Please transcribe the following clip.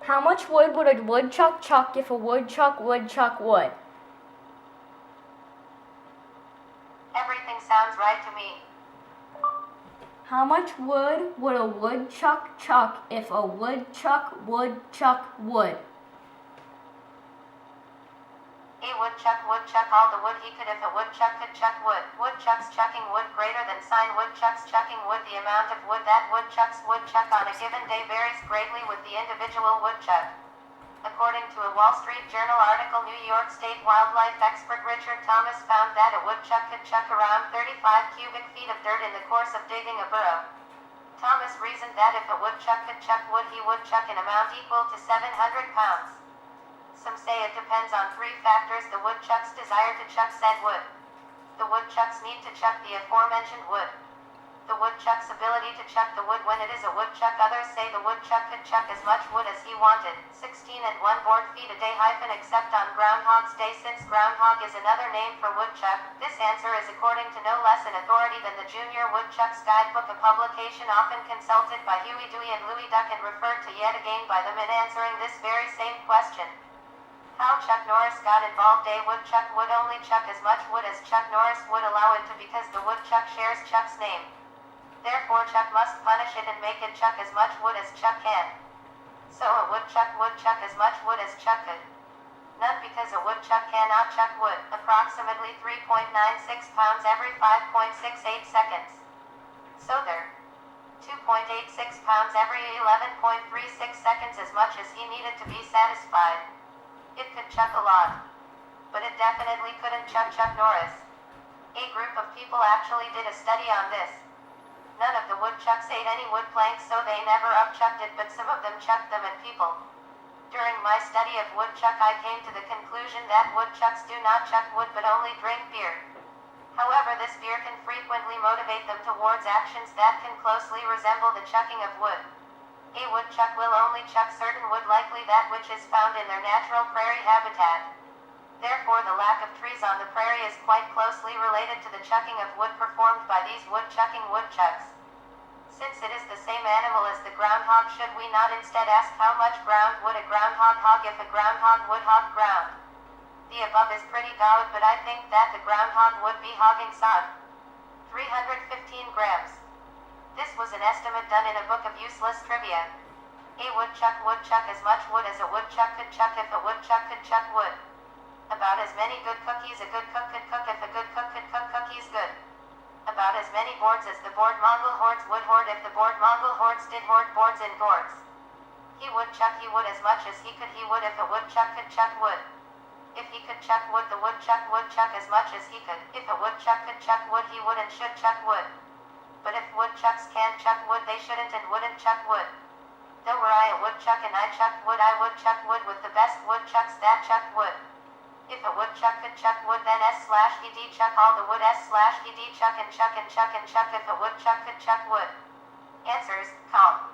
How much wood would a woodchuck chuck if a woodchuck would chuck wood? Everything sounds right to me. How much wood would a woodchuck chuck if a woodchuck would chuck wood? A woodchuck would chuck all the wood he could if a woodchuck could chuck wood. Woodchucks chucking wood greater than sign woodchucks chucking wood. The amount of wood that woodchucks would chuck on a given day varies greatly with the individual woodchuck. According to a Wall Street Journal article, New York State wildlife expert Richard Thomas found that a woodchuck could chuck around 35 cubic feet of dirt in the course of digging a burrow. Thomas reasoned that if a woodchuck could chuck wood, he would chuck an amount equal to 700 pounds. Some say it depends on 3 factors: the woodchuck's desire to chuck said wood, the woodchuck's need to chuck the aforementioned wood, the woodchuck's ability to chuck the wood when it is a woodchuck. Others say the woodchuck could chuck as much wood as he wanted, 16 and 1 board feet a day except on Groundhog's Day, since groundhog is another name for woodchuck. This answer is according to no less an authority than the Junior Woodchuck's Guidebook, a publication often consulted by Huey, Dewey, and Louie Duck and referred to yet again by them in answering this very same question. How Chuck Norris got involved. A woodchuck would only chuck as much wood as Chuck Norris would allow it to, because the woodchuck shares Chuck's name. Therefore Chuck must punish it and make it chuck as much wood as Chuck can. So a woodchuck would chuck as much wood as Chuck could. None, because a woodchuck cannot chuck wood, approximately 3.96 pounds every 5.68 seconds. So there. 2.86 pounds every 11.36 seconds, as much as he needed to be satisfied. It could chuck a lot, but it definitely couldn't chuck Chuck Norris. A group of people actually did a study on this. None of the woodchucks ate any wood planks, so they never upchucked it, but some of them chucked them at people. During my study of woodchuck, I came to the conclusion that woodchucks do not chuck wood but only drink beer. However, this beer can frequently motivate them towards actions that can closely resemble the chucking of wood. A woodchuck will only chuck certain wood, likely that which is found in their natural prairie habitat. Therefore, the lack of trees on the prairie is quite closely related to the chucking of wood performed by these wood-chucking woodchucks. Since it is the same animal as the groundhog, should we not instead ask how much ground would a groundhog hog if a groundhog would hog ground? The above is pretty good, but I think that the groundhog would be hogging sod. 315 grams. This was an estimate done in a book of useless trivia. A woodchuck would chuck as much wood as a woodchuck could chuck if a woodchuck could chuck wood. About as many good cookies a good cook could cook if a good cook could cook cookies good. About as many boards as the board Mongol hordes would hoard if the board Mongol hordes did hoard boards in gourds. He would chuck he would as much as he would if a woodchuck could chuck wood. If he could chuck wood, the woodchuck would chuck as much as he could. If a woodchuck could chuck wood, he would and should chuck wood. But if woodchucks can't chuck wood, they shouldn't and wouldn't chuck wood. Though were I a woodchuck and I chucked wood, I would chuck wood with the best woodchucks that chuck wood. If a woodchuck could chuck wood, then S/ED chuck all the wood, S/ED chuck and chuck and chuck and chuck if a woodchuck could chuck wood. Answers: calm.